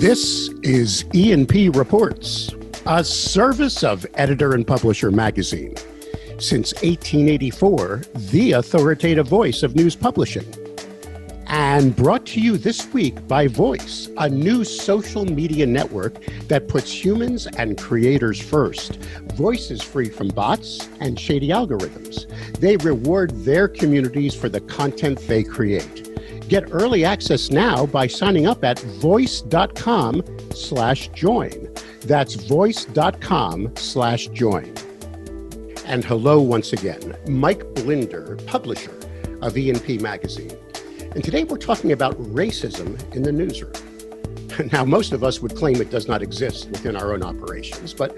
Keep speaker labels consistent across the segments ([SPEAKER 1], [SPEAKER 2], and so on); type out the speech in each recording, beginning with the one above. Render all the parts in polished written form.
[SPEAKER 1] This is E&P Reports, a service of Editor and Publisher magazine. Since 1884, the authoritative voice of news publishing. And brought to you this week by Voice, a new social media network that puts humans and creators first. Voice is free from bots and shady algorithms. They reward their communities for the content they create. Get early access now by signing up at voice.com/join. That's voice.com/join. And hello once again, Mike Blinder, publisher of E&P Magazine. And today we're talking about racism in the newsroom. Now, most of us would claim it does not exist within our own operations, but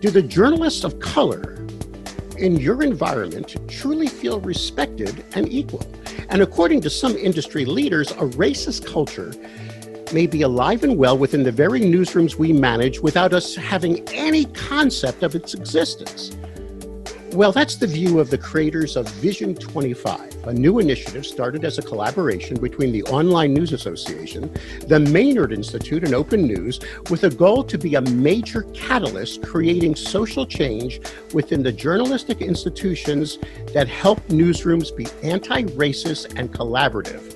[SPEAKER 1] do the journalists of color in your environment truly feel respected and equal? And according to some industry leaders, a racist culture may be alive and well within the very newsrooms we manage without us having any concept of its existence. Well, that's the view of the creators of Vision25, a new initiative started as a collaboration between the Online News Association, the Maynard Institute and OpenNews, with a goal to be a major catalyst creating social change within the journalistic institutions that help newsrooms be anti-racist and collaborative,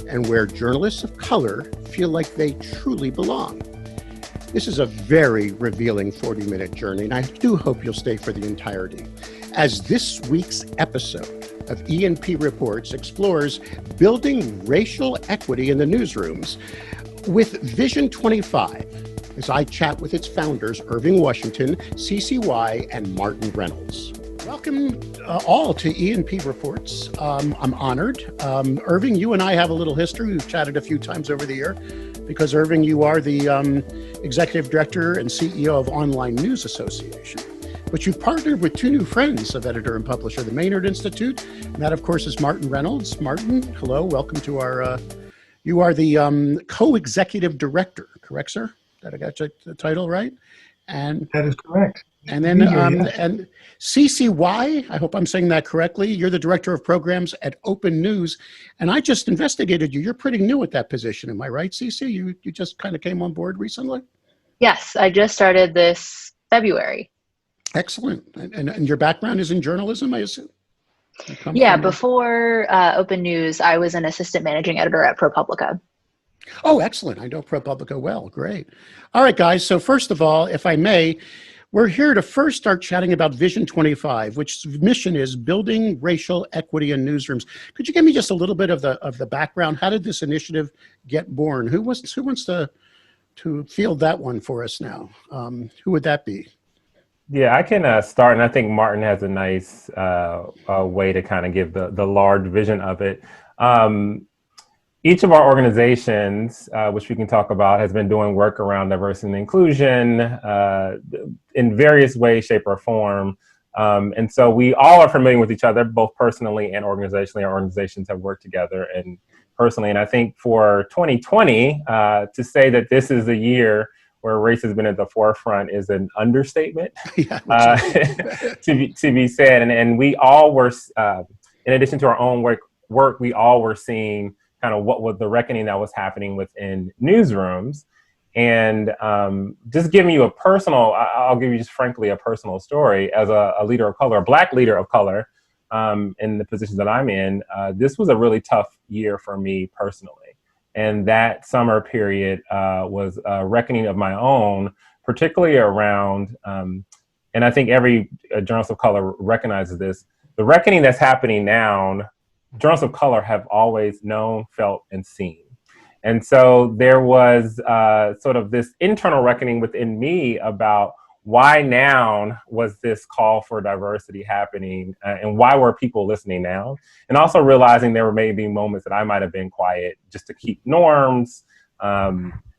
[SPEAKER 1] and where journalists of color feel like they truly belong. This is a very revealing 40-minute journey, and I do hope you'll stay for the entirety, as this week's episode of E&P Reports explores building racial equity in the newsrooms with Vision25, as I chat with its founders, Irving Washington, Sisi Wei, and Martin Reynolds. Welcome all to E&P Reports. I'm honored. Irving, you and I have a little history. We've chatted a few times over the year because, Irving, you are the Executive Director and CEO of Online News Association. But you've partnered with two new friends of Editor and Publisher, the Maynard Institute, and that, of course, is Martin Reynolds. Martin, hello, welcome to our, you are the Co-Executive Director, correct, sir? Did I get the title right? And
[SPEAKER 2] that is correct.
[SPEAKER 1] And then, and Sisi Wei, I hope I'm saying that correctly. You're the Director of Programs at OpenNews, and I just investigated you. You're pretty new at that position, am I right, Sisi? You just kind of came on board recently?
[SPEAKER 3] Yes, I just started this February.
[SPEAKER 1] Excellent. And your background is in journalism, I assume?
[SPEAKER 3] Yeah, before OpenNews, I was an assistant managing editor at ProPublica.
[SPEAKER 1] Oh, excellent. I know ProPublica well. Great. All right, guys. So first of all, if I may, we're here to first start chatting about Vision25, which mission is building racial equity in newsrooms. Could you give me just a little bit of the background? How did this initiative get born? Who wants to field that one for us now? Who would that be?
[SPEAKER 4] Yeah, I can start, and I think Martin has a nice way to kind of give the large vision of it. Each of our organizations, which we can talk about, has been doing work around diversity and inclusion in various ways, shape, or form. And so we all are familiar with each other, both personally and organizationally. Our organizations have worked together and personally. And I think for 2020, to say that this is a year where race has been at the forefront is an understatement.
[SPEAKER 1] Yeah,
[SPEAKER 4] to be said. And we all were, in addition to our own work, we all were seeing kind of what was the reckoning that was happening within newsrooms. And just giving you I'll give you just frankly a personal story. As a leader of color, a Black leader of color, in the positions that I'm in, this was a really tough year for me personally. And that summer period was a reckoning of my own, particularly around, and I think every journalist of color recognizes this, the reckoning that's happening now, journalists of color have always known, felt, and seen. And so there was sort of this internal reckoning within me about why now was this call for diversity happening, and why were people listening now? And also realizing there were maybe moments that I might have been quiet just to keep norms,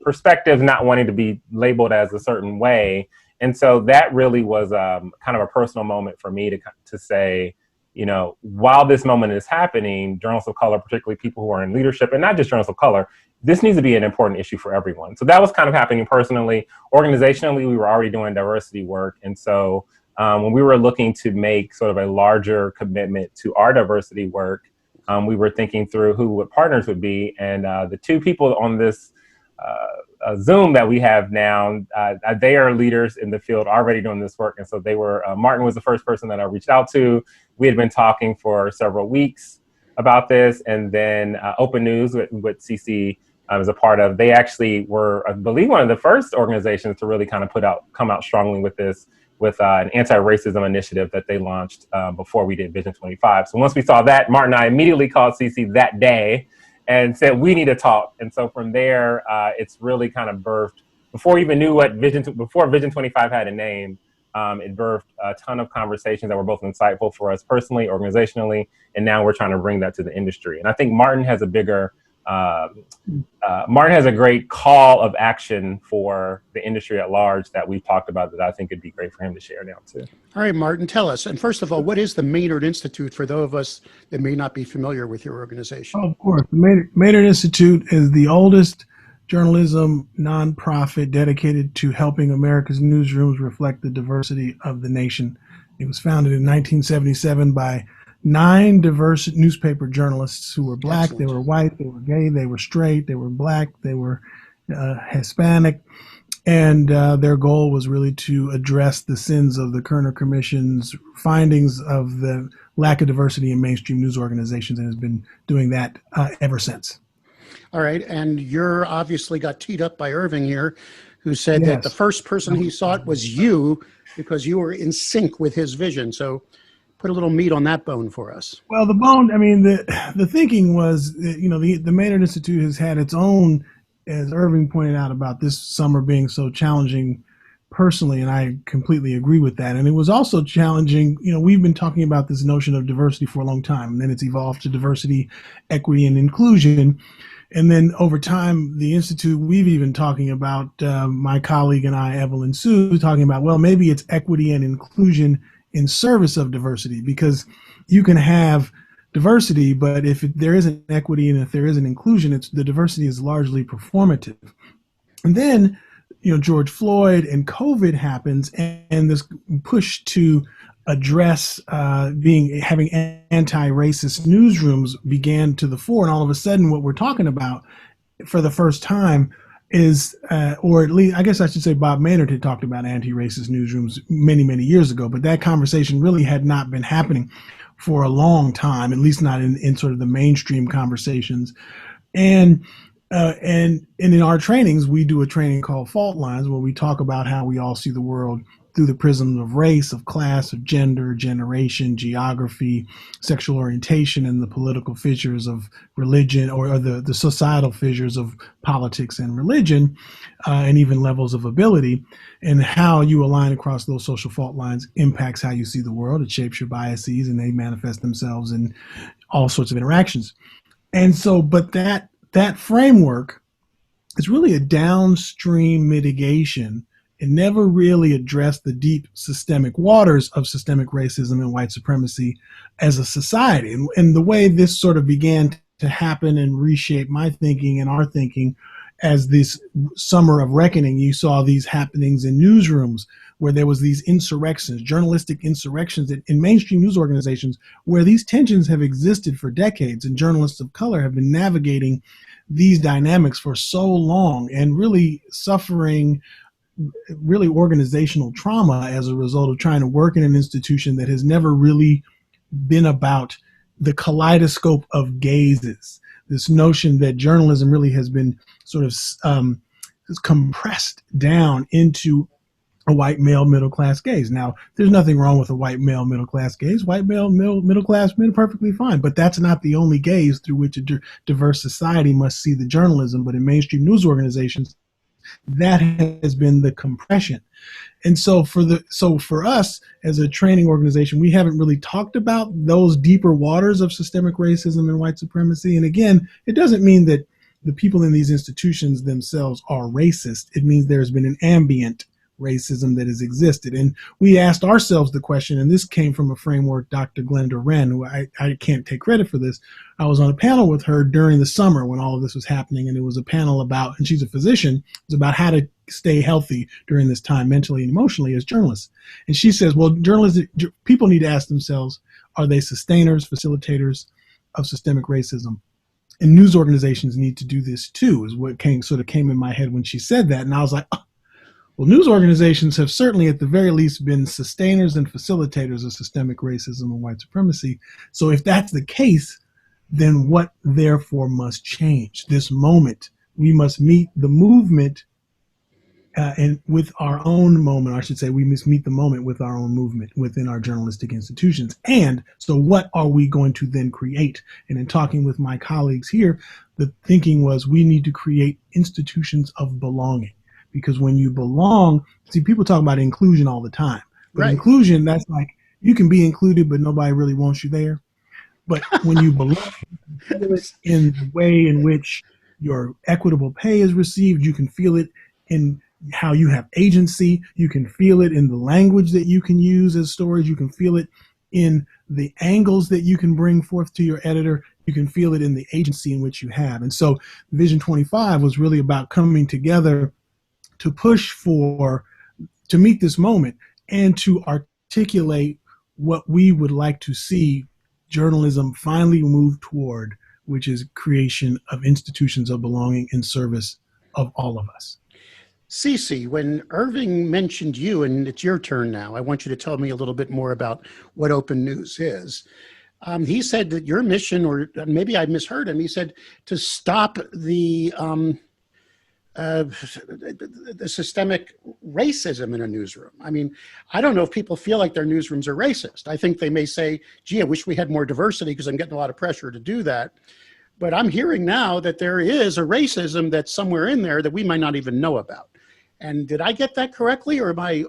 [SPEAKER 4] perspectives, not wanting to be labeled as a certain way. And so that really was kind of a personal moment for me to say, you know, while this moment is happening, journalists of color, particularly people who are in leadership, and not just journalists of color, this needs to be an important issue for everyone. So that was kind of happening personally. Organizationally, we were already doing diversity work. And so when we were looking to make sort of a larger commitment to our diversity work, we were thinking through who partners would be. And the two people on this Zoom that we have now. They are leaders in the field already doing this work. And so they were, Martin was the first person that I reached out to. We had been talking for several weeks about this. And then OpenNews, with Sisi is a part of, they actually were, I believe, one of the first organizations to really kind of come out strongly with this, with an anti-racism initiative that they launched before we did Vision25. So once we saw that, Martin and I immediately called Sisi that day and said, we need to talk. And so from there, it's really kind of birthed, before we even knew what before Vision25 had a name, it birthed a ton of conversations that were both insightful for us personally, organizationally, and now we're trying to bring that to the industry. And I think Martin has a great call of action for the industry at large that we've talked about that I think it'd be great for him to share now too.
[SPEAKER 1] All right, Martin, tell us. And first of all, what is the Maynard Institute for those of us that may not be familiar with your organization?
[SPEAKER 2] Oh, of course. The Maynard Institute is the oldest journalism nonprofit dedicated to helping America's newsrooms reflect the diversity of the nation. It was founded in 1977 by 9 diverse newspaper journalists who were Black, Excellent. They were white, they were gay, they were straight, they were Black, they were Hispanic. And their goal was really to address the sins of the Kerner Commission's findings of the lack of diversity in mainstream news organizations, and has been doing that ever since.
[SPEAKER 1] All right. And you're obviously got teed up by Irving here, who said
[SPEAKER 2] Yes.
[SPEAKER 1] that the first person he sought was you because you were in sync with his vision. So put a little meat on that bone for us.
[SPEAKER 2] Well, the bone, I mean, the thinking was, the Maynard Institute has had its own, as Irving pointed out, about this summer being so challenging personally, and I completely agree with that. And it was also challenging, we've been talking about this notion of diversity for a long time, and then it's evolved to diversity, equity, and inclusion. And then over time, the Institute, we've even talking about, my colleague and I, Evelyn Sue, talking about, well, maybe it's equity and inclusion in service of diversity, because you can have diversity, but if there isn't equity and if there isn't inclusion, the diversity is largely performative. And then, George Floyd and COVID happens, and this push to address having anti-racist newsrooms began to the fore, and all of a sudden, what we're talking about for the first time is, or at least, I guess I should say, Bob Maynard had talked about anti-racist newsrooms many, many years ago, but that conversation really had not been happening for a long time, at least not in sort of the mainstream conversations. And in our trainings, we do a training called Fault Lines, where we talk about how we all see the world through the prism of race, of class, of gender, generation, geography, sexual orientation, and the political fissures of religion, or the societal fissures of politics and religion, and even levels of ability, and how you align across those social fault lines impacts how you see the world. It shapes your biases, and they manifest themselves in all sorts of interactions. And so, but that framework is really a downstream mitigation. It never really addressed the deep systemic waters of systemic racism and white supremacy as a society. And the way this sort of began to happen and reshape my thinking and our thinking as this summer of reckoning, you saw these happenings in newsrooms where there was these insurrections, journalistic insurrections in mainstream news organizations, where these tensions have existed for decades, and journalists of color have been navigating these dynamics for so long and really suffering really organizational trauma as a result of trying to work in an institution that has never really been about the kaleidoscope of gazes. This notion that journalism really has been sort of compressed down into a white male middle-class gaze. Now, there's nothing wrong with a white male middle-class gaze. White male middle-class men are perfectly fine, but that's not the only gaze through which a diverse society must see the journalism. But in mainstream news organizations, that has been the compression. And so for us as a training organization, we haven't really talked about those deeper waters of systemic racism and white supremacy. And again, it doesn't mean that the people in these institutions themselves are racist. It means there's been an ambient racism that has existed. And we asked ourselves the question, and this came from a framework, Dr. Glenda Wren, who I can't take credit for this. I was on a panel with her during the summer when all of this was happening, and it was a panel about, and she's a physician, it was about how to stay healthy during this time mentally and emotionally as journalists. And she says, well, people need to ask themselves, are they sustainers, facilitators of systemic racism? And news organizations need to do this too, is what sort of came in my head when she said that. And I was like, oh, well, news organizations have certainly at the very least been sustainers and facilitators of systemic racism and white supremacy. So if that's the case, then what therefore must change? This moment, we must meet the movement and with our own moment, I should say, we must meet the moment with our own movement within our journalistic institutions. And so what are we going to then create? And in talking with my colleagues here, the thinking was we need to create institutions of belonging. Because when you belong, see, people talk about inclusion all the time. But
[SPEAKER 1] Right.
[SPEAKER 2] inclusion, that's like, you can be included, but nobody really wants you there. But when you belong, you can feel it in the way in which your equitable pay is received. You can feel it in how you have agency. You can feel it in the language that you can use as stories. You can feel it in the angles that you can bring forth to your editor. You can feel it in the agency in which you have. And so Vision 25 was really about coming together to push to meet this moment and to articulate what we would like to see journalism finally move toward, which is creation of institutions of belonging in service of all of us.
[SPEAKER 1] Sisi, when Irving mentioned you, and it's your turn now, I want you to tell me a little bit more about what Open News is. He said that your mission, or maybe I misheard him, he said to stop the systemic racism in a newsroom. I mean, I don't know if people feel like their newsrooms are racist. I think they may say, gee, I wish we had more diversity because I'm getting a lot of pressure to do that. But I'm hearing now that there is a racism that's somewhere in there that we might not even know about. And did I get that correctly, or I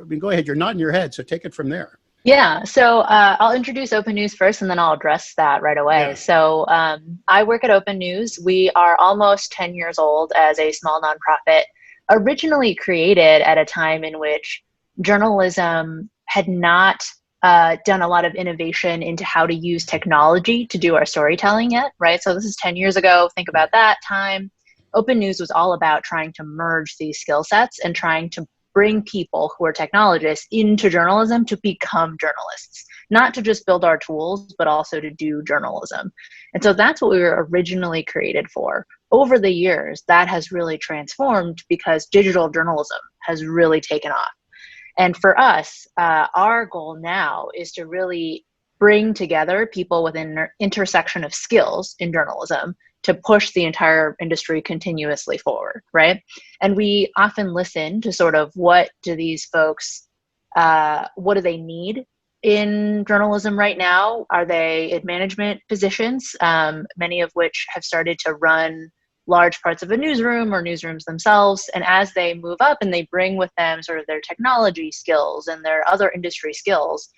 [SPEAKER 1] mean, go ahead, you're nodding your head, so take it from there.
[SPEAKER 3] Yeah, so I'll introduce Open News first, and then I'll address that right away.
[SPEAKER 1] Yeah.
[SPEAKER 3] So I work at Open News. We are almost 10 years old as a small nonprofit, originally created at a time in which journalism had not done a lot of innovation into how to use technology to do our storytelling yet, right? So this is 10 years ago. Think about that time. Open News was all about trying to merge these skill sets and trying to bring people who are technologists into journalism to become journalists, not to just build our tools, but also to do journalism. And so that's what we were originally created for. Over the years, that has really transformed because digital journalism has really taken off. And for us, our goal now is to really bring together people with an intersection of skills in journalism to push the entire industry continuously forward, right? And we often listen to sort of what do these folks, what do they need in journalism right now? Are they in management positions, many of which have started to run large parts of a newsroom or newsrooms themselves? And as they move up and they bring with them sort of their technology skills and their other industry skills,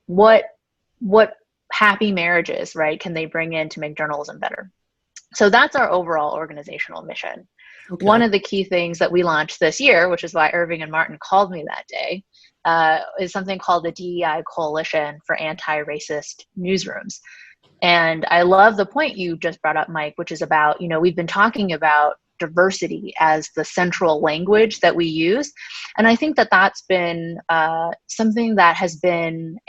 [SPEAKER 3] what happy marriages, right, can they bring in to make journalism better? So that's our overall organizational mission. Okay. One of the key things that we launched this year, which is why Irving and Martin called me that day, is something called the DEI Coalition for Anti-Racist Newsrooms. And I love the point you just brought up, Mike, which is about, we've been talking about diversity as the central language that we use. And I think that that's been something that has been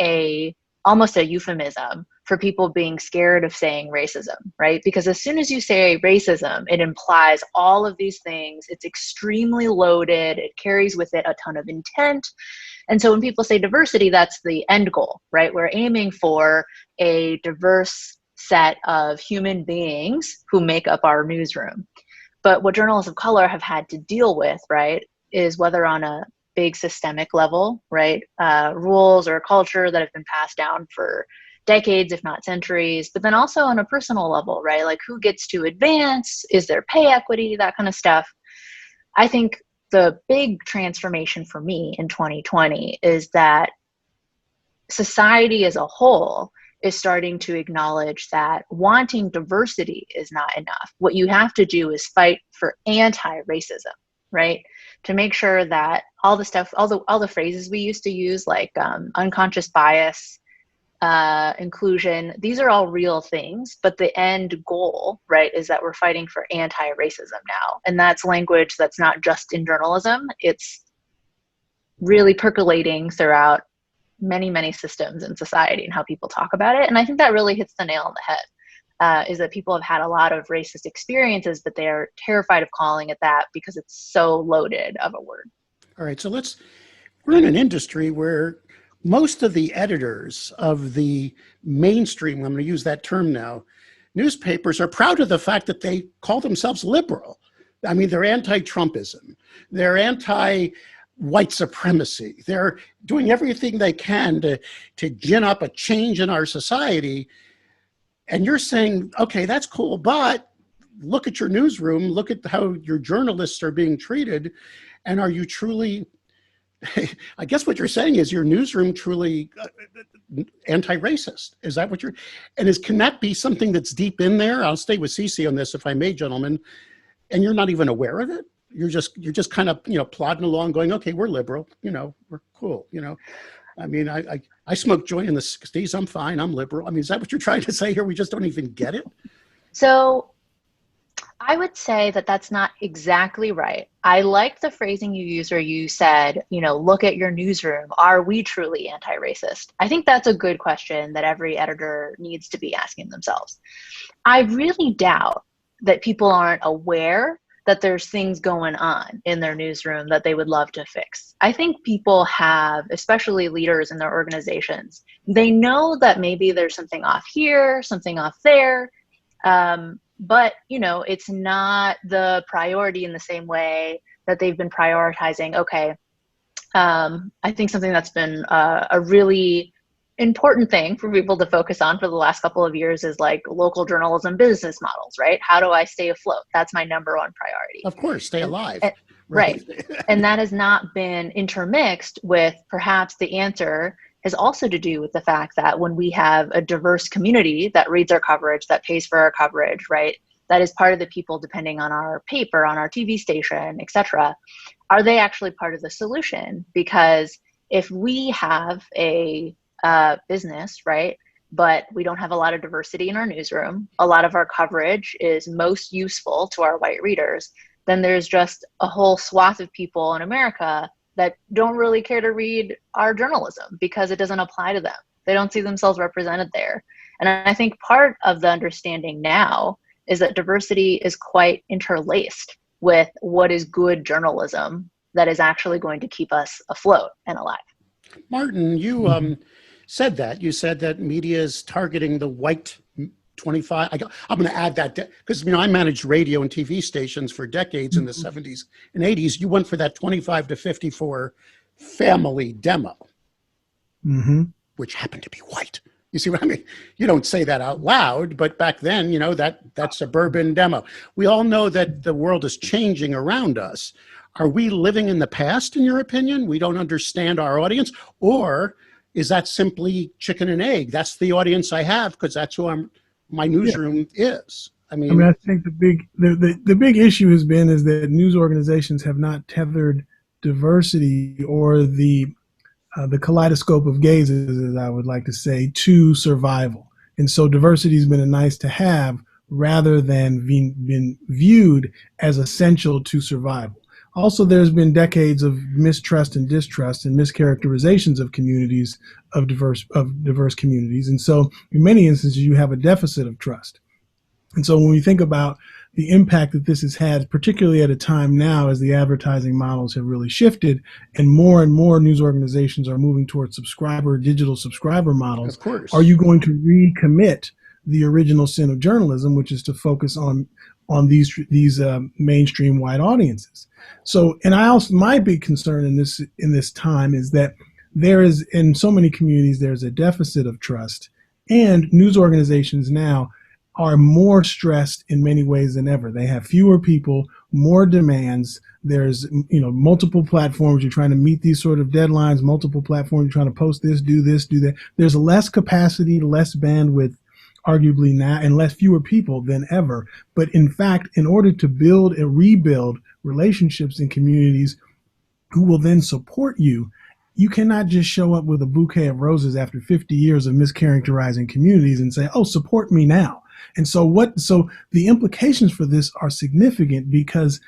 [SPEAKER 3] almost a euphemism for people being scared of saying racism, right? Because as soon as you say racism, it implies all of these things. It's extremely loaded. It carries with it a ton of intent. And so when people say diversity, that's the end goal, right? We're aiming for a diverse set of human beings who make up our newsroom. But what journalists of color have had to deal with, right, is whether on a big systemic level, right, rules or culture that have been passed down for decades, if not centuries, but then also on a personal level, right? Like who gets to advance? Is there pay equity? That kind of stuff. I think the big transformation for me in 2020 is that society as a whole is starting to acknowledge that wanting diversity is not enough. What you have to do is fight for anti-racism, right? To make sure that all the stuff, all the phrases we used to use, like unconscious bias, inclusion, these are all real things, but the end goal, right, is that we're fighting for anti-racism now. And that's language that's not just in journalism. It's really percolating throughout many, many systems in society and how people talk about it. And I think that really hits the nail on the head. is that people have had a lot of racist experiences, but they are terrified of calling it that because it's so loaded of a word.
[SPEAKER 1] All right, so we're in an industry where most of the editors of the mainstream, I'm going to use that term now, newspapers are proud of the fact that they call themselves liberal. I mean, they're anti-Trumpism, they're anti-white supremacy, they're doing everything they can to gin up a change in our society. And you're saying, okay, that's cool, but look at your newsroom, look at how your journalists are being treated, and are you truly, I guess what you're saying is your newsroom truly anti-racist? Is that what can that be something that's deep in there? I'll stay with Sisi on this, if I may, gentlemen. And you're not even aware of it? You're just kind of, plodding along going, okay, we're liberal, we're cool, I mean, I smoked joint in the 60s. I'm fine. I'm liberal. I mean, is that what you're trying to say here? We just don't even get it?
[SPEAKER 3] So I would say that that's not exactly right. I like the phrasing you used where you said, look at your newsroom. Are we truly anti-racist? I think that's a good question that every editor needs to be asking themselves. I really doubt that people aren't aware that there's things going on in their newsroom that they would love to fix. I think people have, especially leaders in their organizations, they know that maybe there's something off here, something off there, but it's not the priority in the same way that they've been prioritizing. Okay, I think something that's been a really important thing for people to focus on for the last couple of years is like local journalism business models, right? How do I stay afloat? That's my number one priority.
[SPEAKER 1] Of course, stay alive.
[SPEAKER 3] Right. And that has not been intermixed with perhaps the answer is also to do with the fact that when we have a diverse community that reads our coverage, that pays for our coverage, right? That is part of the people depending on our paper, on our TV station, et cetera. Are they actually part of the solution? Because if we have a business, right, but we don't have a lot of diversity in our newsroom, a lot of our coverage is most useful to our white readers, then there's just a whole swath of people in America that don't really care to read our journalism because it doesn't apply to them. They don't see themselves represented there. And I think part of the understanding now is that diversity is quite interlaced with what is good journalism that is actually going to keep us afloat and alive.
[SPEAKER 1] Martin, you said that media is targeting the white 25. I'm going to add that because, I managed radio and TV stations for decades in the 70s and 80s. You went for that 25 to 54 family demo, which happened to be white. You see what I mean? You don't say that out loud, but back then, that suburban demo. We all know that the world is changing around us. Are we living in the past, in your opinion? We don't understand our audience? Or is that simply chicken and egg? That's the audience I have because that's who my newsroom is. I
[SPEAKER 2] think the big issue has been is that news organizations have not tethered diversity or the kaleidoscope of gazes, as I would like to say, to survival. And so diversity has been a nice to have rather than being viewed as essential to survival. Also, there's been decades of mistrust and distrust and mischaracterizations of communities, of diverse communities. And so in many instances, you have a deficit of trust. And so when we think about the impact that this has had, particularly at a time now as the advertising models have really shifted and more news organizations are moving towards digital subscriber models,
[SPEAKER 1] of course,
[SPEAKER 2] are you going to recommit the original sin of journalism, which is to focus on these mainstream white audiences? So, and my big concern in this time is that there is, in so many communities, there's a deficit of trust, and news organizations now are more stressed in many ways than ever. They have fewer people, more demands. There's, multiple platforms. You're trying to meet these sort of deadlines, multiple platforms. You're trying to post this, do that. There's less capacity, less bandwidth, arguably now, and fewer people than ever. But in fact, in order to build and rebuild relationships in communities who will then support you, you cannot just show up with a bouquet of roses after 50 years of mischaracterizing communities and say, oh, support me now. And so the implications for this are significant because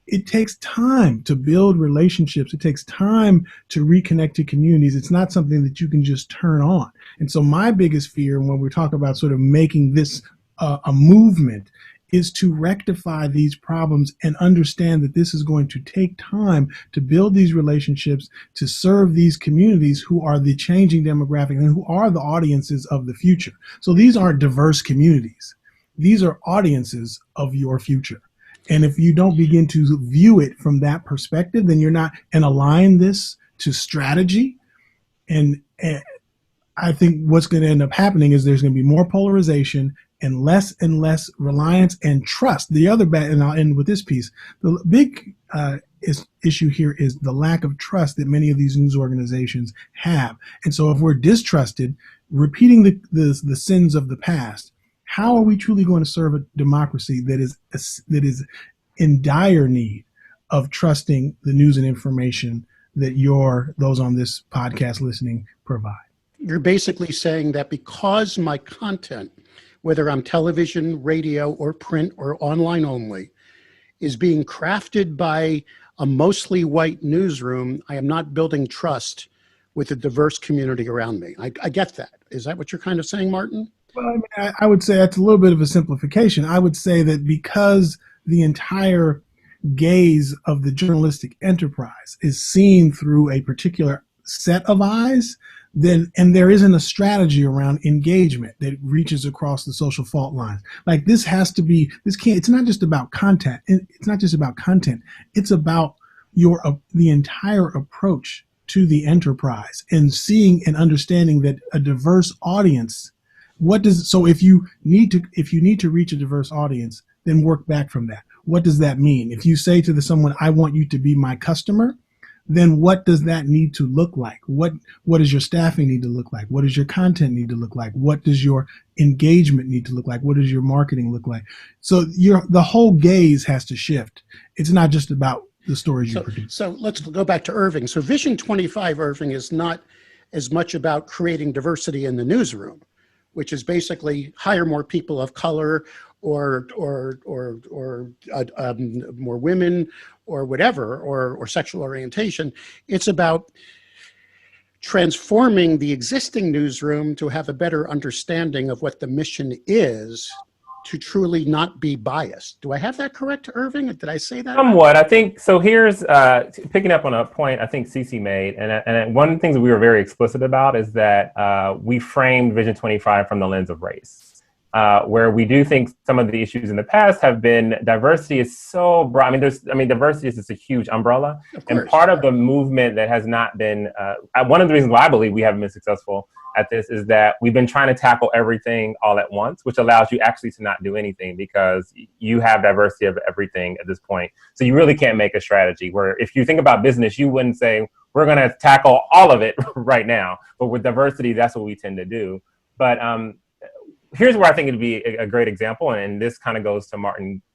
[SPEAKER 2] it takes time to build relationships. It takes time to reconnect to communities. It's not something that you can just turn on. And so my biggest fear when we talk about sort of making this a movement is to rectify these problems and understand that this is going to take time to build these relationships, to serve these communities who are the changing demographic and who are the audiences of the future. So these aren't diverse communities. These are audiences of your future. And if you don't begin to view it from that perspective, then you're not, and align this to strategy. And I think what's going to end up happening is there's going to be more polarization and less reliance and trust. The other bad, and I'll end with this piece, the big issue here is the lack of trust that many of these news organizations have. And so if we're distrusted, repeating the sins of the past, how are we truly going to serve a democracy that is in dire need of trusting the news and information that those on this podcast listening provide?
[SPEAKER 1] You're basically saying that because my content, whether I'm television, radio, or print, or online only, is being crafted by a mostly white newsroom, I am not building trust with a diverse community around me. I get that. Is that what you're kind of saying, Martin?
[SPEAKER 2] Well, I mean, I would say that's a little bit of a simplification. I would say that because the entire gaze of the journalistic enterprise is seen through a particular set of eyes, and there isn't a strategy around engagement that reaches across the social fault lines. Like it's not just about content. It's not just about content. It's about the entire approach to the enterprise and seeing and understanding that a diverse audience, so if you need to reach a diverse audience, then work back from that. What does that mean? If you say to someone, I want you to be my customer, then what does that need to look like? What does your staffing need to look like? What does your content need to look like? What does your engagement need to look like? What does your marketing look like? So the whole gaze has to shift. It's not just about the stories you produce.
[SPEAKER 1] So let's go back to Irving. So Vision25, Irving, is not as much about creating diversity in the newsroom, which is basically hire more people of color or more women or whatever, or sexual orientation. It's about transforming the existing newsroom to have a better understanding of what the mission is, to truly not be biased. Do I have that correct, Irving? Did I say that?
[SPEAKER 4] Somewhat. I think so. Here's picking up on a point I think Sisi made, and one of the things that we were very explicit about is that we framed Vision25 from the lens of race. Where we do think some of the issues in the past have been diversity is so broad. Diversity is just a huge umbrella. And part of the movement that has not been, one of the reasons why I believe we haven't been successful at this is that we've been trying to tackle everything all at once, which allows you actually to not do anything because you have diversity of everything at this point. So you really can't make a strategy where if you think about business, you wouldn't say, we're going to tackle all of it right now. But with diversity, that's what we tend to do. But here's where I think it'd be a great example, and this kind of goes to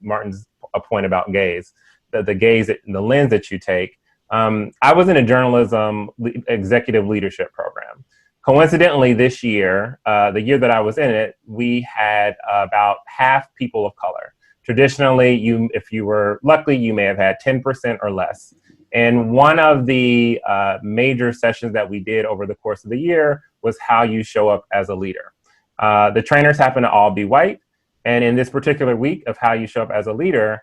[SPEAKER 4] Martin's point about gaze, the gaze, the lens that you take. I was in a journalism executive leadership program. Coincidentally, this year, the year that I was in it, we had about half people of color. Traditionally, if you were lucky, you may have had 10% or less. And one of the major sessions that we did over the course of the year was how you show up as a leader. The trainers happen to all be white. And in this particular week of how you show up as a leader,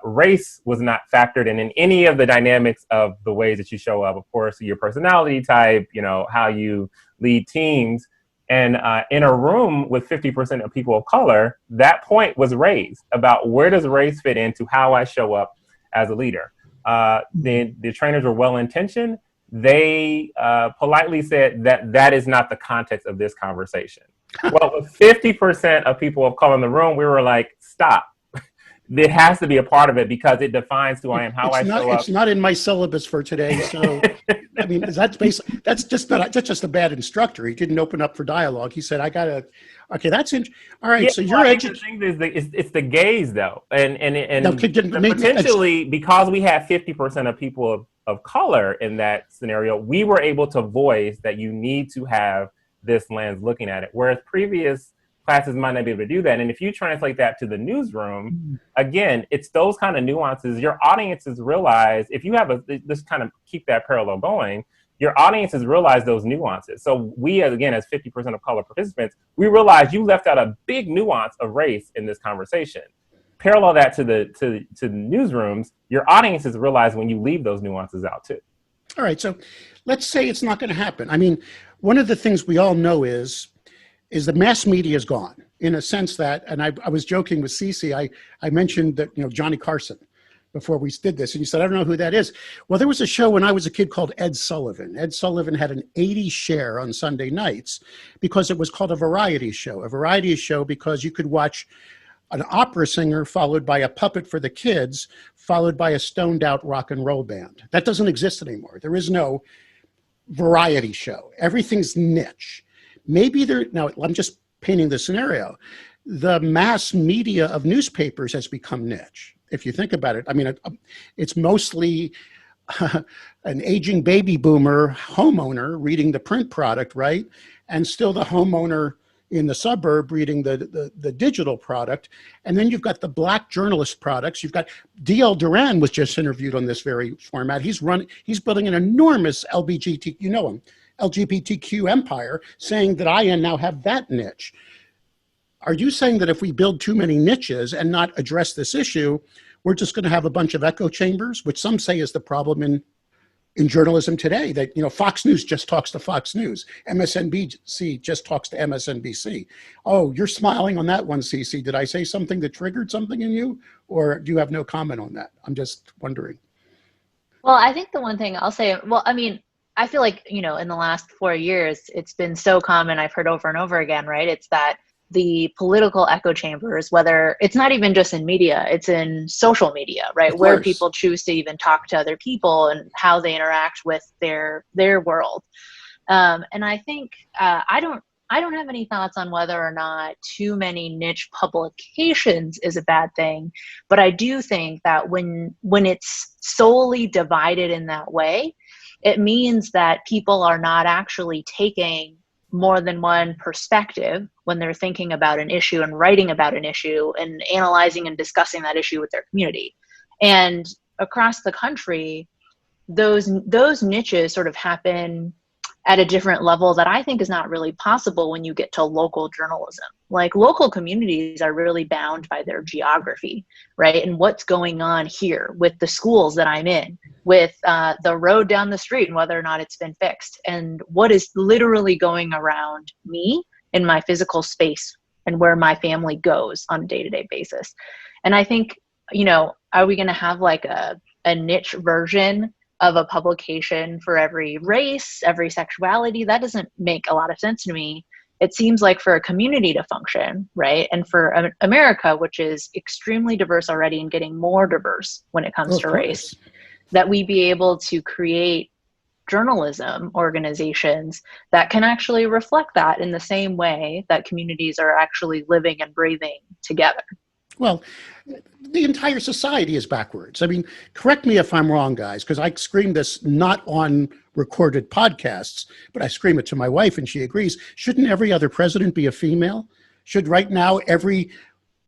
[SPEAKER 4] race was not factored in any of the dynamics of the ways that you show up. Of course, your personality type, how you lead teams. And in a room with 50% of people of color, that point was raised about where does race fit into how I show up as a leader. The trainers were well-intentioned. They politely said that is not the context of this conversation. Well, with 50% of people of color in the room, we were like, stop. It has to be a part of it because it defines who I am, how I show up.
[SPEAKER 1] It's not in my syllabus for today. So, I mean, that's just a bad instructor. He didn't open up for dialogue. He said, all right.
[SPEAKER 4] Yeah,
[SPEAKER 1] so you're
[SPEAKER 4] it's the gaze though. And potentially because we had 50% of people of color in that scenario, we were able to voice that you need to have this lens looking at it. Whereas previous classes might not be able to do that. And if you translate that to the newsroom, again, it's those kind of nuances. Your audiences realize if you have let's kind of keep that parallel going. your audiences realize those nuances. So we, again, as 50% of color participants, we realize you left out a big nuance of race in this conversation. Parallel that to the newsrooms, your audiences realize when you leave those nuances out too.
[SPEAKER 1] All right, so let's say it's not going to happen. I mean, one of the things we all know is the mass media is gone, in a sense that, and I was joking with Sisi, I mentioned that, Johnny Carson before we did this, and you said, I don't know who that is. Well, there was a show when I was a kid called Ed Sullivan. Ed Sullivan had an 80 share on Sunday nights because it was called a variety show. A variety show because you could watch an opera singer followed by a puppet for the kids, followed by a stoned out rock and roll band. That doesn't exist anymore. There is no variety show. Everything's niche. Maybe now I'm just painting the scenario. The mass media of newspapers has become niche. If you think about it, I mean, it's mostly an aging baby boomer homeowner reading the print product, right? And still the homeowner in the suburb reading the digital product. And then you've got the Black journalist products. You've got D.L. Duran was just interviewed on this very format. He's building an enormous LGBTQ empire, saying that I now have that niche. Are you saying that if we build too many niches and not address this issue, we're just going to have a bunch of echo chambers, which some say is the problem in journalism today, that, Fox News just talks to Fox News. MSNBC just talks to MSNBC. Oh, you're smiling on that one, Sisi. Did I say something that triggered something in you? Or do you have no comment on that? I'm just wondering.
[SPEAKER 3] Well, I think the one thing I'll say, I feel like, in the last 4 years, it's been so common, I've heard over and over again, right? It's that the political echo chambers, whether it's not even just in media, it's in social media, right? Where people choose to even talk to other people and how they interact with their world. And I think I don't have any thoughts on whether or not too many niche publications is a bad thing, but I do think that when it's solely divided in that way, it means that people are not actually taking more than one perspective when they're thinking about an issue and writing about an issue and analyzing and discussing that issue with their community. And across the country, those niches sort of happen at a different level that I think is not really possible when you get to local journalism. Like, local communities are really bound by their geography, right? And what's going on here with the schools that I'm in, with the road down the street and whether or not it's been fixed, and what is literally going around me in my physical space and where my family goes on a day-to-day basis. And I think, are we going to have like a niche version of a publication for every race, every sexuality? That doesn't make a lot of sense to me. It seems like for a community to function, right? And for America, which is extremely diverse already and getting more diverse when it comes to race, that we be able to create journalism organizations that can actually reflect that in the same way that communities are actually living and breathing together.
[SPEAKER 1] Well, the entire society is backwards. I mean, correct me if I'm wrong, guys, because I scream this not on recorded podcasts, but I scream it to my wife and she agrees. Shouldn't every other president be a female? Should right now every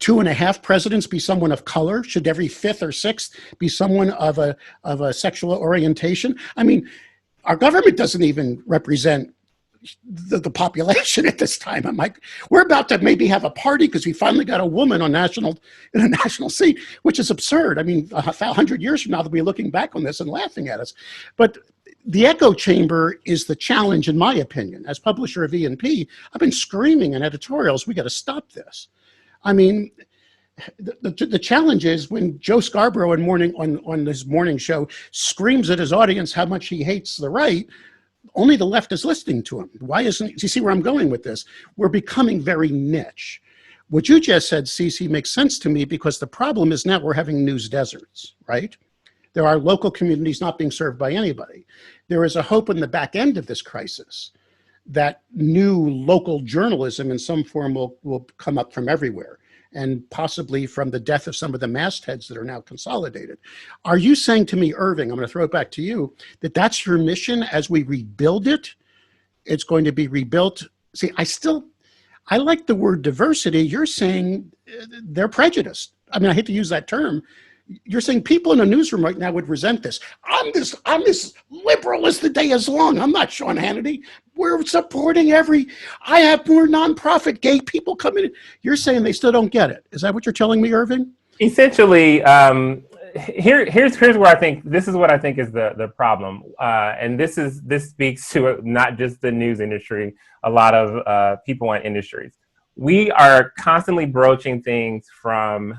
[SPEAKER 1] 2.5 presidents be someone of color? Should every 5th or 6th be someone of a sexual orientation? I mean, our government doesn't even represent the population at this time. I'm like, we're about to maybe have a party because we finally got a woman in a national seat, which is absurd. I mean, 100 years from now, they'll be looking back on this and laughing at us. But the echo chamber is the challenge, in my opinion. As publisher of E&P, I've been screaming in editorials, we got to stop this. I mean, the challenge is when Joe Scarborough on his morning show screams at his audience how much he hates the right, only the left is listening to him. Why isn't, you see where I'm going with this? We're becoming very niche. What you just said, Sisi, makes sense to me because the problem is now we're having news deserts, right? There are local communities not being served by anybody. There is a hope in the back end of this crisis that new local journalism in some form will come up from everywhere, and possibly from the death of some of the mastheads that are now consolidated. Are you saying to me, Irving, I'm going to throw it back to you, that that's your mission as we rebuild it? It's going to be rebuilt. See, I like the word diversity. You're saying they're prejudiced. I mean, I hate to use that term, you're saying people in a newsroom right now would resent this. I'm this liberal as the day is long. I'm not Sean Hannity. We're supporting I have more nonprofit gay people coming in. You're saying they still don't get it. Is that what you're telling me, Irving?
[SPEAKER 4] Essentially, here's where I think this is what I think is the problem, and this speaks to not just the news industry, a lot of people in industries. We are constantly broaching things from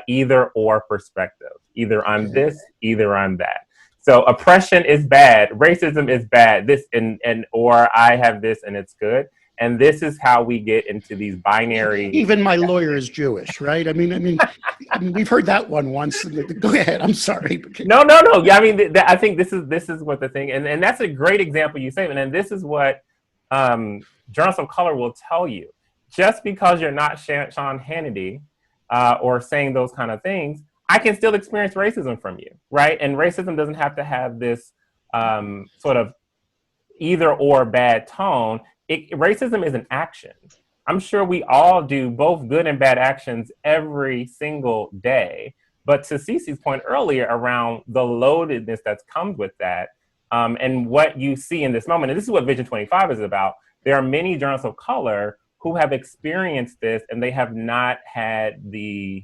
[SPEAKER 4] either or perspective. Either I'm this, either I'm that. So oppression is bad, racism is bad, this and or I have this and it's good. And this is how we get into these binary.
[SPEAKER 1] Even my lawyer is Jewish, right? I mean, we've heard that one once. Go ahead. I'm sorry.
[SPEAKER 4] No. Yeah, I mean, I think this is what the thing, and that's a great example you say, and this is what journalists of color will tell you. Just because you're not Sean Hannity or saying those kind of things, I can still experience racism from you, right? And racism doesn't have to have this sort of either or bad tone. Racism is an action. I'm sure we all do both good and bad actions every single day. But to Sisi's point earlier around the loadedness that's comes with that, and what you see in this moment, and this is what Vision25 is about, there are many journalists of color who have experienced this and they have not had the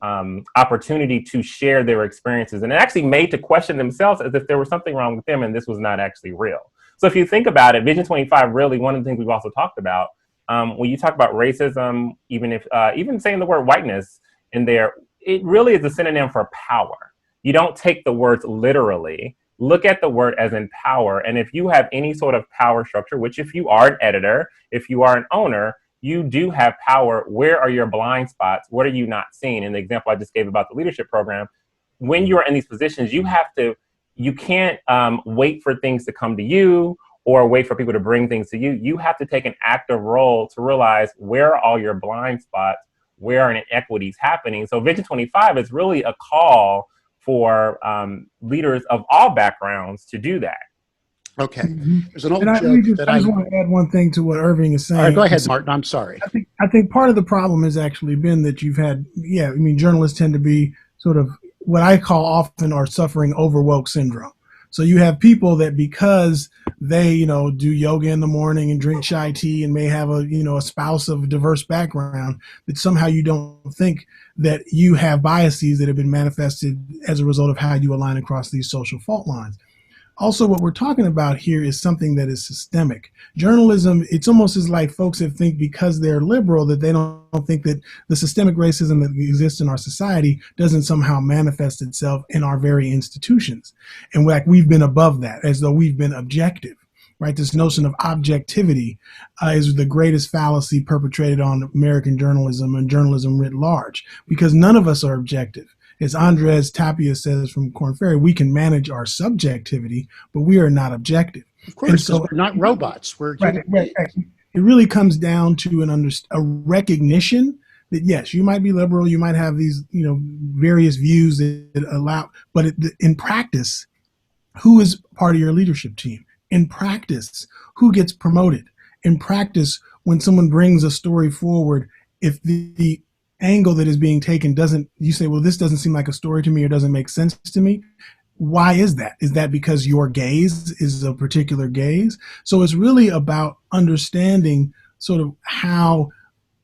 [SPEAKER 4] opportunity to share their experiences and actually made to question themselves as if there was something wrong with them and this was not actually real. So if you think about it, Vision25, really one of the things we've also talked about, when you talk about racism, even saying the word whiteness in there, it really is a synonym for power. You don't take the words literally. Look at the word as in power. And if you have any sort of power structure, which if you are an editor, if you are an owner, you do have power. Where are your blind spots? What are you not seeing? In the example I just gave about the leadership program, when you are in these positions, you can't wait for things to come to you or wait for people to bring things to you. You have to take an active role to realize where are all your blind spots, where are inequities happening. So Vision25 is really a call for leaders of all backgrounds to do that.
[SPEAKER 1] Okay.
[SPEAKER 2] Mm-hmm.
[SPEAKER 1] There's an old
[SPEAKER 2] I
[SPEAKER 1] joke
[SPEAKER 2] just want to add one thing to what Irving is saying.
[SPEAKER 1] All right, go ahead, Martin. I'm sorry.
[SPEAKER 2] I think part of the problem has actually been that you've had, journalists tend to be sort of what I call often are suffering overwoke syndrome. So you have people that because they, do yoga in the morning and drink chai tea and may have a spouse of a diverse background, that somehow you don't think that you have biases that have been manifested as a result of how you align across these social fault lines. Also, what we're talking about here is something that is systemic. Journalism, it's almost as like folks that think because they're liberal that they don't think that the systemic racism that exists in our society doesn't somehow manifest itself in our very institutions. And we've been above that, as though we've been objective, right? This notion of objectivity is the greatest fallacy perpetrated on American journalism and journalism writ large, because none of us are objective. As Andres Tapia says from Korn Ferry, we can manage our subjectivity, but we are not objective.
[SPEAKER 1] Of course, so, we're not robots. We're
[SPEAKER 2] right. It really comes down to a recognition that, yes, you might be liberal, you might have these various views that allow, but in practice, who is part of your leadership team? In practice, who gets promoted? In practice, when someone brings a story forward, if the angle that is being taken you say, well, this doesn't seem like a story to me or doesn't make sense to me. Why is that? Is that because your gaze is a particular gaze? So it's really about understanding sort of how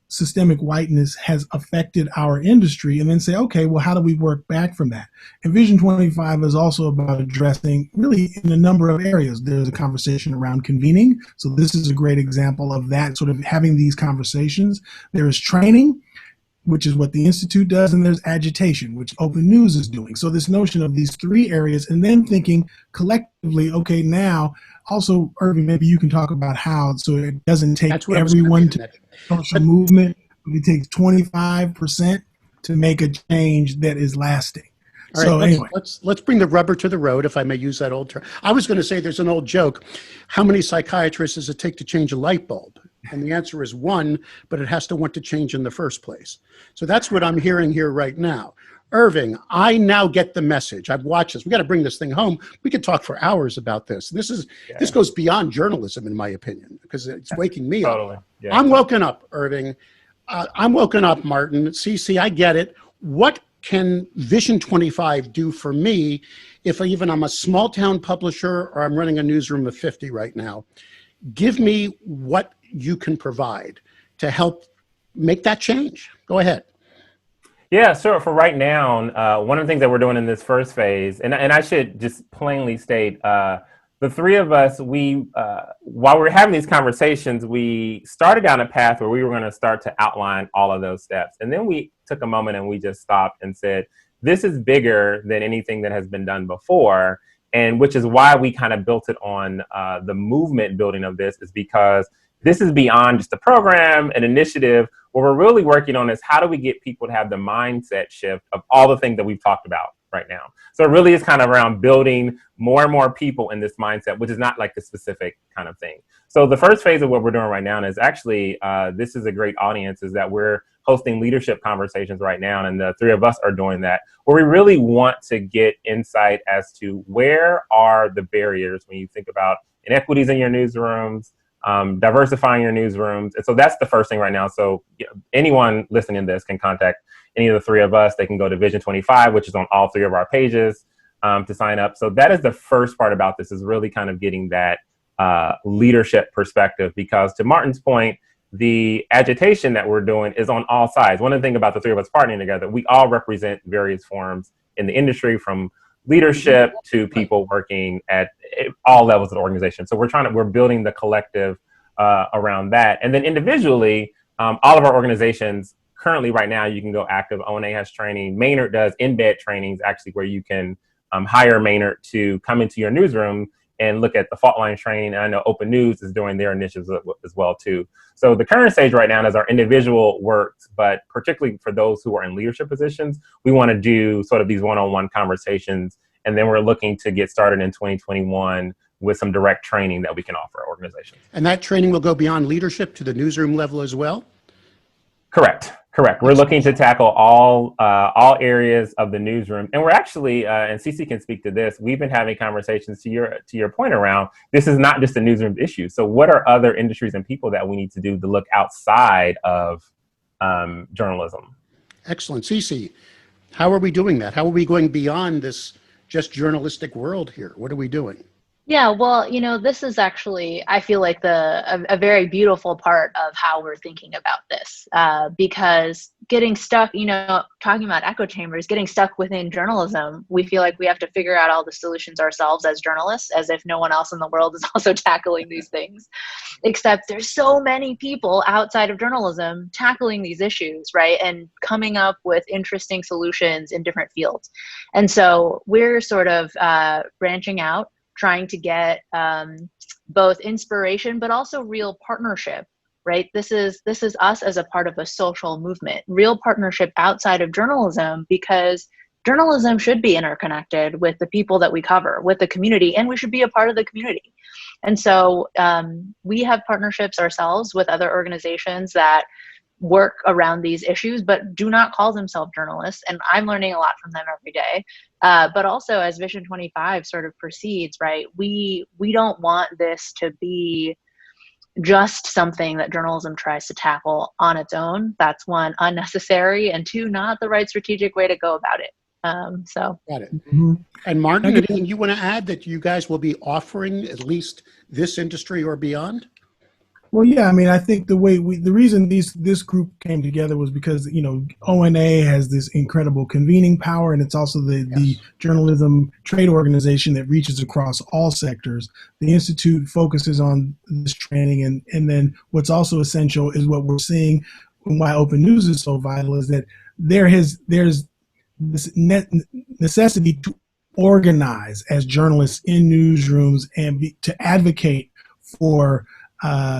[SPEAKER 2] systemic whiteness has affected our industry and then say, okay, well, how do we work back from that? And Vision25 is also about addressing really in a number of areas. There's a conversation around convening. So this is a great example of that, sort of having these conversations. There is training, which is what the Institute does, and there's agitation, which OpenNews is doing. So this notion of these three areas, and then thinking collectively, okay, now, also, Irving, maybe you can talk about how, so it doesn't take everyone to social movement, it takes 25% to make a change that is lasting.
[SPEAKER 1] All right, so anyway, let's bring the rubber to the road, if I may use that old term. I was going to say there's an old joke. How many psychiatrists does it take to change a light bulb? And the answer is one, but it has to want to change in the first place. So that's what I'm hearing here right now. Irving, I now get the message. I've watched this. We got to bring this thing home. We could talk for hours about this. This goes beyond journalism, in my opinion, because it's waking me up. Yeah. I'm woken up, Irving. I'm woken up, Martin. Sisi, I get it. What can Vision25 do for me if even I'm a small town publisher or I'm running a newsroom of 50 right now? Give me what you can provide to help make that change. Go ahead.
[SPEAKER 4] Yeah, sure. For right now, one of the things that we're doing in this first phase, and I should just plainly state, the three of us, while we were having these conversations, we started down a path where we were going to start to outline all of those steps. And then we took a moment and we just stopped and said, this is bigger than anything that has been done before. And which is why we kind of built it on the movement building of this, is because this is beyond just a program, an initiative. What we're really working on is how do we get people to have the mindset shift of all the things that we've talked about right now. So it really is kind of around building more and more people in this mindset, which is not like the specific kind of thing. So the first phase of what we're doing right now is actually, this is a great audience, is that we're hosting leadership conversations right now. And the three of us are doing that, where we really want to get insight as to where are the barriers when you think about inequities in your newsrooms, diversifying your newsrooms. And so that's the first thing right now. So anyone listening to this can contact any of the three of us. They can go to Vision25, which is on all three of our pages, to sign up. So that is the first part about this, is really kind of getting that leadership perspective, because to Martin's point, the agitation that we're doing is on all sides. One of the things about the three of us partnering together, we all represent various forms in the industry, from leadership to people working at all levels of the organization. So we're building the collective around that. And then individually, all of our organizations currently right now, you can go active. O&A has training. Maynard does embed trainings, actually, where you can hire Maynard to come into your newsroom and look at the fault line training. And I know OpenNews is doing their initiatives as well too. So the current stage right now is our individual works, but particularly for those who are in leadership positions, we want to do sort of these one-on-one conversations. And then we're looking to get started in 2021 with some direct training that we can offer organizations.
[SPEAKER 1] And that training will go beyond leadership to the newsroom level as well?
[SPEAKER 4] Correct. We're looking to tackle all areas of the newsroom, and we're actually, and Sisi can speak to this, we've been having conversations to your point around, this is not just a newsroom issue. So what are other industries and people that we need to do to look outside of journalism? Excellent.
[SPEAKER 1] Sisi, how are we doing that? How are we going beyond this just journalistic world here? What are we doing?
[SPEAKER 3] Yeah, well, this is actually, I feel like a very beautiful part of how we're thinking about this, because getting stuck, talking about echo chambers, getting stuck within journalism, we feel like we have to figure out all the solutions ourselves as journalists, as if no one else in the world is also tackling these things, except there's so many people outside of journalism tackling these issues, right? And coming up with interesting solutions in different fields. And so we're sort of branching out, trying to get both inspiration, but also real partnership, right? This is us as a part of a social movement, real partnership outside of journalism, because journalism should be interconnected with the people that we cover, with the community, and we should be a part of the community. And so we have partnerships ourselves with other organizations that work around these issues, but do not call themselves journalists. And I'm learning a lot from them every day. But also, as Vision25 sort of proceeds, right, we don't want this to be just something that journalism tries to tackle on its own. That's one, unnecessary, and two, not the right strategic way to go about it.
[SPEAKER 1] Got it. Mm-hmm. And Martin, anything you want to add that you guys will be offering at least this industry or beyond?
[SPEAKER 2] Well, yeah, I mean, I think the reason this group came together was because, O&A has this incredible convening power, and it's also the journalism trade organization that reaches across all sectors. The Institute focuses on this training, and then what's also essential is what we're seeing, and why OpenNews is so vital, is that there's this necessity to organize as journalists in newsrooms and to advocate for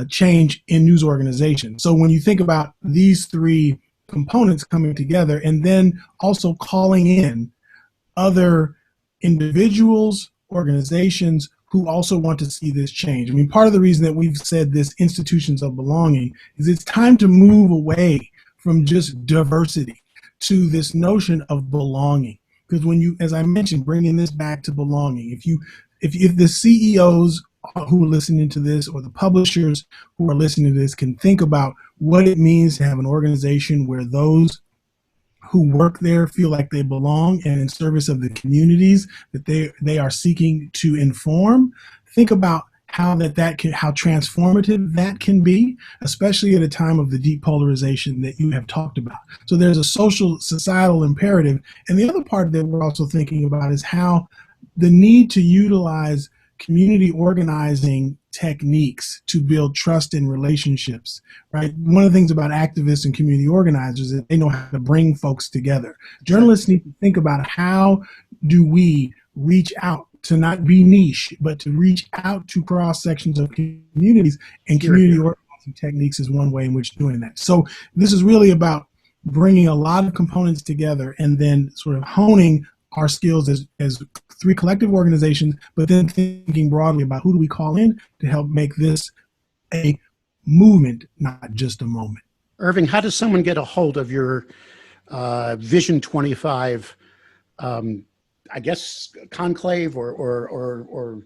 [SPEAKER 2] change in news organizations. So when you think about these three components coming together, and then also calling in other individuals, organizations who also want to see this change. I mean, part of the reason that we've said this institutions of belonging is it's time to move away from just diversity to this notion of belonging. Because when you, as I mentioned, bringing this back to belonging, if the CEOs who are listening to this, or the publishers who are listening to this, can think about what it means to have an organization where those who work there feel like they belong and in service of the communities that they are seeking to inform. Think about how transformative that can be, especially at a time of the deep polarization that you have talked about. So there's a social, societal imperative. And the other part that we're also thinking about is how the need to utilize community organizing techniques to build trust in relationships, right? One of the things about activists and community organizers is that they know how to bring folks together. Journalists need to think about how do we reach out to not be niche, but to reach out to cross sections of communities, and community organizing techniques is one way in which doing that. So this is really about bringing a lot of components together and then sort of honing our skills as three collective organizations, but then thinking broadly about who do we call in to help make this a movement, not just a moment.
[SPEAKER 1] Irving, how does someone get a hold of your Vision25 I guess conclave or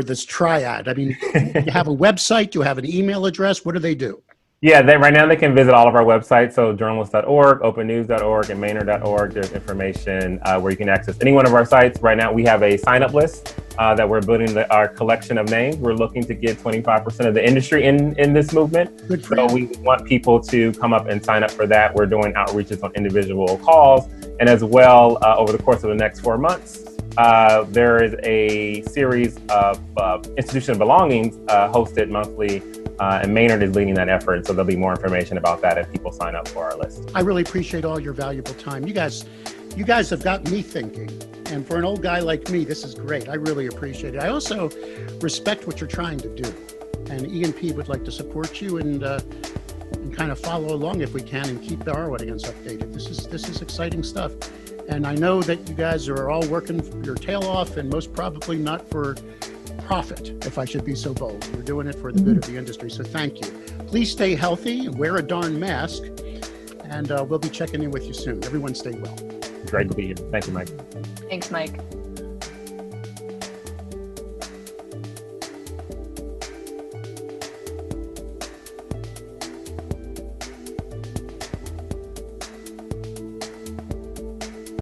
[SPEAKER 1] this triad? I mean, you have a website, you have an email address. What do they do?
[SPEAKER 4] Yeah, right now they can visit all of our websites. So journalist.org, opennews.org, and Maynard.org. There's information where you can access any one of our sites. Right now we have a sign-up list that we're building our collection of names. We're looking to get 25% of the industry in this movement.
[SPEAKER 1] Good for
[SPEAKER 4] so
[SPEAKER 1] you.
[SPEAKER 4] We want people to come up and sign up for that. We're doing outreaches on individual calls. And as well, over the course of the next 4 months, there is a series of Institution of Belongings hosted monthly, and Maynard is leading that effort. So there'll be more information about that if people sign up for our list.
[SPEAKER 1] I really appreciate all your valuable time. You guys have got me thinking. And for an old guy like me, this is great. I really appreciate it. I also respect what you're trying to do. And E&P would like to support you and kind of follow along if we can and keep our audience updated. This is exciting stuff. And I know that you guys are all working your tail off, and most probably not for profit, if I should be so bold. We're doing it for the good of the industry, so thank you. Please stay healthy, wear a darn mask, and we'll be checking in with you soon. Everyone stay well.
[SPEAKER 4] Great to be here. Thank you, Mike.
[SPEAKER 3] Thanks, Mike.